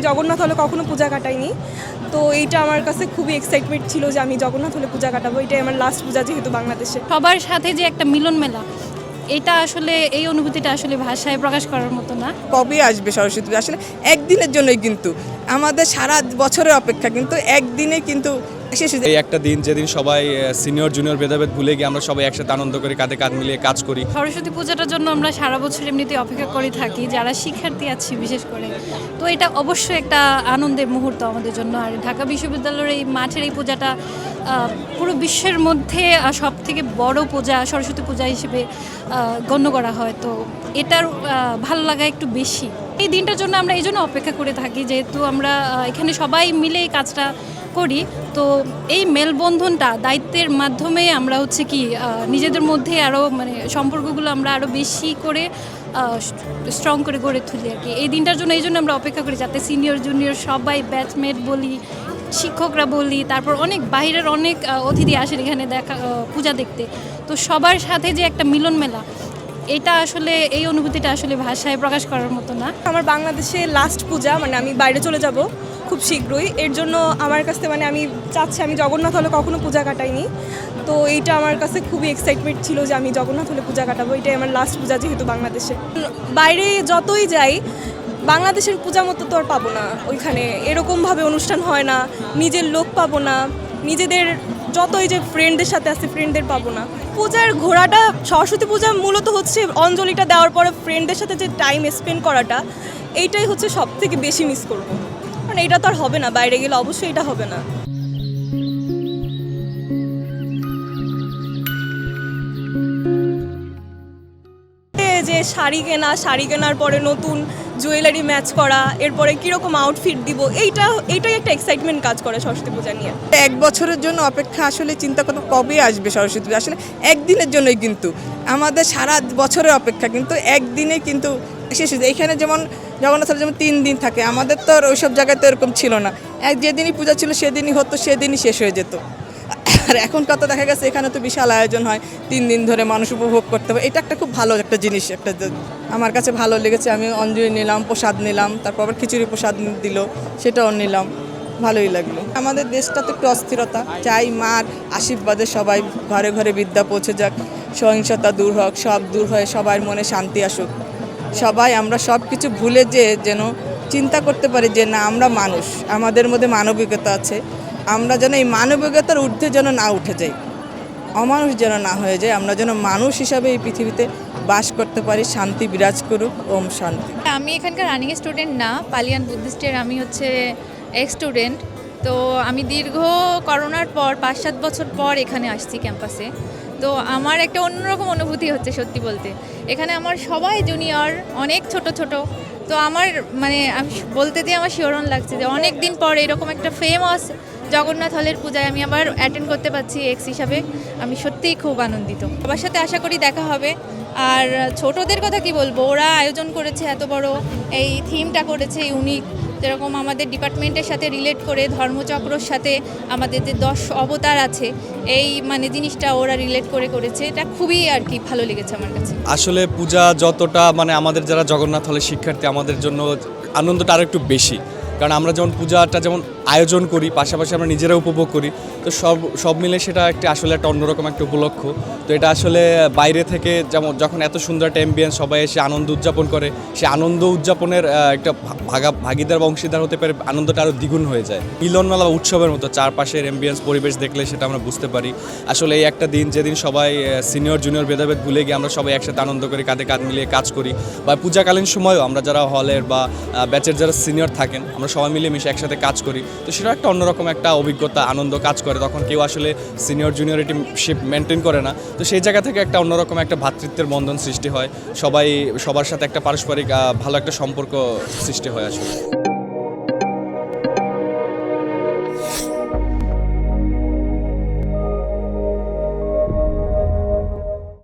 আমি জগন্নাথ হলে কখনো পূজা কাটাইনি, তো এইটা আমার কাছে খুবই এক্সাইটমেন্ট ছিল যে আমি জগন্নাথ হলে পূজা কাটাবো। এটাই আমার লাস্ট পূজা যেহেতু বাংলাদেশে। সবার সাথে যে একটা মিলন মেলা, এটা আসলে এই অনুভূতিটা আসলে ভাষায় প্রকাশ করার মতো না। কবে আসবে সরস্বতী পূজা? আসলে একদিনের জন্যই, কিন্তু আমাদের সারা বছরের অপেক্ষা কিন্তু একদিনে কিন্তু শেষ হয়ে যায়। এই একটা দিন যেদিন সবাই সিনিয়র জুনিয়র ভেদাভেদ ভুলে গিয়ে আমরা সবাই একসাথে আনন্দ করি, কাঁধে কাঁধ মিলিয়ে কাজ করি। সরস্বতী পূজাটার জন্য আমরা সারা বছর এমনিতে অপেক্ষা করে থাকি, যারা শিক্ষার্থী আছি বিশেষ করে। তো এটা অবশ্যই একটা আনন্দের মুহূর্ত আমাদের জন্য। আর ঢাকা বিশ্ববিদ্যালয়ের এই মাঠের এই পূজাটা পুরো বিশ্বের মধ্যে সব থেকে বড় পূজা, সরস্বতী পূজা হিসেবে গণ্য করা হয়। তো এটার ভালো লাগা একটু বেশি। এই দিনটার জন্য আমরা এই জন্য অপেক্ষা করে থাকি, যেহেতু আমরা এখানে সবাই মিলে এই কাজটা করি। তো এই মেলবন্ধনটা দায়িত্বের মাধ্যমে আমরা হচ্ছে কি নিজেদের মধ্যে আরও মানে সম্পর্কগুলো আমরা আরও বেশি করে স্ট্রং করে গড়ে তুলি আর কি। এই দিনটার জন্য এই জন্য আমরা অপেক্ষা করি, যাতে সিনিয়র জুনিয়র সবাই, ব্যাচমেট বলি, শিক্ষকরা বলি, তারপর অনেক বাইরের অনেক অতিথি আসেন এখানে পূজা দেখতে। তো সবার সাথে যে একটা মিলন মেলা, এটা আসলে এই অনুভূতিটা আসলে ভাষায় প্রকাশ করার মতো না। আমার বাংলাদেশে লাস্ট পূজা, মানে আমি বাইরে চলে যাব খুব শীঘ্রই। এর জন্য আমার কাছে মানে আমি চাচ্ছি আমি জগন্নাথ হলে কখনো পূজা কাটাইনি, তো এইটা আমার কাছে খুবই এক্সাইটমেন্ট ছিল যে আমি জগন্নাথ হলে পূজা কাটাবো। এটাই আমার লাস্ট পূজা যেহেতু বাংলাদেশে। বাইরে যতই যাই, বাংলাদেশের পূজা মতো তো আর পাবো না ওইখানে। এরকমভাবে অনুষ্ঠান হয় না, নিজের লোক পাবো না, নিজেদের যতই যে ফ্রেন্ডদের সাথে আসছে ফ্রেন্ডদের পাবো না। পূজার ঘোরাটা, সরস্বতী পূজা মূলত হচ্ছে অঞ্জলিটা দেওয়ার পরে ফ্রেন্ডদের সাথে যে টাইম স্পেন্ড করাটা, এইটাই হচ্ছে সব থেকে বেশি মিস করবো। কারণ এটা তো আর হবে না, বাইরে গেলে অবশ্যই এটা হবে না। যে শাড়ি কেনার পরে নতুন জুয়েলারি ম্যাচ করা, এরপরে কীরকম আউটফিট দিব, এইটাই একটা এক্সাইটমেন্ট কাজ করে সরস্বতী পূজা নিয়ে। এক বছরের জন্য অপেক্ষা, আসলে চিন্তা করতে কবে আসবে সরস্বতী পূজা? আসলে একদিনের জন্যই, কিন্তু আমাদের সারা বছরের অপেক্ষা কিন্তু একদিনে কিন্তু শেষ হয়ে যায়। এখানে যেমন জগন্নাথের যেমন 3 দিন থাকে, আমাদের তো আর ওইসব জায়গায় তো এরকম ছিল না। যেদিনই পূজা ছিল সেদিনই হতো, সেদিনই শেষ হয়ে যেত। আর এখন কত দেখা গেছে এখানে তো বিশাল আয়োজন হয়, 3 দিন ধরে মানুষ উপভোগ করতে হবে। এটা একটা খুব ভালো একটা জিনিস, একটা আমার কাছে ভালো লেগেছে। আমি অঞ্জলি নিলাম, প্রসাদ নিলাম, তারপর আবার খিচুড়ি প্রসাদ দিল, সেটাও নিলাম, ভালোই লাগলো। আমাদের দেশটা তো একটু অস্থিরতা চাই, মার আশীর্বাদে সবাই ঘরে ঘরে বিদ্যা পৌঁছে যাক, সহিংসতা দূর হোক, সব দূর হয়ে সবার মনে শান্তি আসুক। সবাই আমরা সব কিছু ভুলে যেন চিন্তা করতে পারি যে না, আমরা মানুষ, আমাদের মধ্যে মানবিকতা আছে। আমরা যেন এই মানবিকতার ঊর্ধ্বে যেন না উঠে যাই, অমানুষ যেন না হয়ে যায়। আমরা যেন মানুষ হিসাবে এই পৃথিবীতে বাস করতে পারি। শান্তি বিরাজ করুক, ওম শান্তি। আমি এখানকার রানিং স্টুডেন্ট না, পালিয়ান বুদ্ধিস্টের আমি হচ্ছে এক্স স্টুডেন্ট। তো আমি দীর্ঘ করোনার পর 5-7 বছর পর এখানে আসছি ক্যাম্পাসে। তো আমার একটা অন্যরকম অনুভূতি হচ্ছে সত্যি বলতে। এখানে আমার সবাই জুনিয়র, অনেক ছোট ছোট। তো আমার মানে আমি বলতে দিয়ে আমার শিহরণ লাগছে যে অনেক দিন পর এরকম একটা ফেমাস জগন্নাথ হলের পূজায় আমি আবার অ্যাটেন্ড করতে পারছি এক্স হিসাবে। আমি সত্যিই খুব আনন্দিত। সবার সাথে আশা করি দেখা হবে। আর ছোটদের কথা কি বলবো, ওরা আয়োজন করেছে এত বড়, এই থিমটা করেছে ইউনিক। যেরকম আমাদের ডিপার্টমেন্টের সাথে রিলেট করে ধর্মচক্রর সাথে আমাদের যে 10 অবতার আছে, এই মানে জিনিসটা ওরা রিলেট করে করেছে। এটা খুবই আর কি ভালো লেগেছে আমার কাছে। আসলে পূজা যতটা মানে আমাদের যারা জগন্নাথ হলের শিক্ষার্থী, আমাদের জন্য আনন্দটা আরও একটু বেশি। কারণ আমরা যেমন পূজাটা যেমন আয়োজন করি, পাশাপাশি আমরা নিজেরা উপভোগ করি। তো সব মিলে সেটা আসলে একটা অন্যরকম একটা উপলক্ষ। তো এটা আসলে বাইরে থেকে যেমন যখন এত সুন্দর একটা অ্যাম্বিয়েন্স, সবাই এসে আনন্দ উদযাপন করে, সেই আনন্দ উদযাপনের একটা ভাগিদার বা অংশীদার হতে পারে, আনন্দটা আরও দ্বিগুণ হয়ে যায়। মিলনমেলা বা উৎসবের মতো চারপাশের অ্যাম্বিয়েন্স, পরিবেশ দেখলে সেটা আমরা বুঝতে পারি। আসলে এই একটা দিন যেদিন সবাই সিনিয়র জুনিয়র ভেদাভেদ ভুলে গিয়ে আমরা সবাই একসাথে আনন্দ করি, কাঁধে কাঁধ মিলিয়ে কাজ করি। বা পূজাকালীন সময়ও আমরা যারা হলের বা ব্যাচের যারা সিনিয়র থাকেন, আমরা সবাই মিলে মিশে একসাথে কাজ করি। তো সেটা একটা অন্যরকম একটা অভিজ্ঞতা, আনন্দ কাজ করে। তখন কেউ আসলে সিনিয়র জুনিয়রিটিশিপ মেনটেন করে না। তো সেই জায়গা থেকে একটা অন্যরকম একটা ভ্রাতৃত্বের বন্ধন সৃষ্টি হয়, সবার সাথে একটা পারস্পরিক ভালো একটা সম্পর্ক সৃষ্টি হয় আসলে।